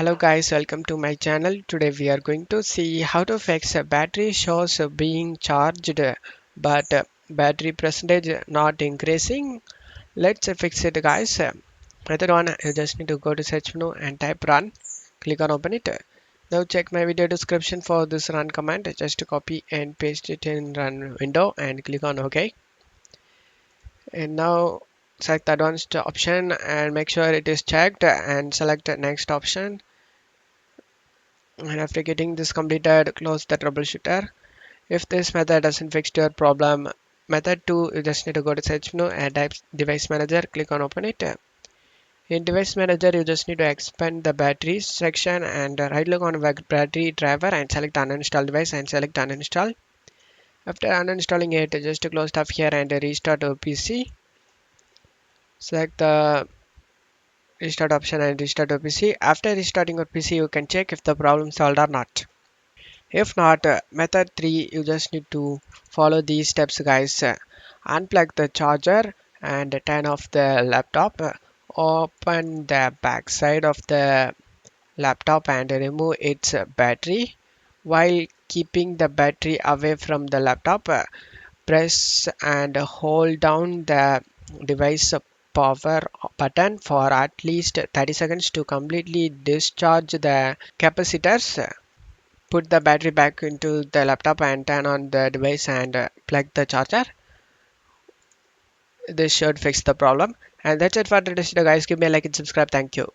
Hello guys, welcome to my channel. Today we are going to see how to fix a battery shows being charged but battery percentage not increasing. Let's fix it guys. Method 1, you just need to go to search menu and type run. Click on open it. Now check my video description for this run command. Just copy and paste it in run window and click on OK. And now select the advanced option and make sure it is checked and select the next option. And after getting this completed, close the troubleshooter. If this method doesn't fix your problem, method 2, you just need to go to search menu and type device manager, click on open it. In device manager, you just need to expand the batteries section and right click on battery driver and select uninstall device and select uninstall. After uninstalling it, just close stuff here and restart your PC. Select the restart option and restart your PC. After restarting your PC, you can check if the problem is solved or not. If not, method 3, you just need to follow these steps guys. Unplug the charger and turn off the laptop. Open the back side of the laptop and remove its battery. While keeping the battery away from the laptop, press and hold down the device power button for at least 30 seconds to completely discharge the capacitors. Put the battery back into the laptop and turn on the device and plug the charger. This should fix the problem. And that's it for today's video guys. Give me a like and subscribe. Thank you.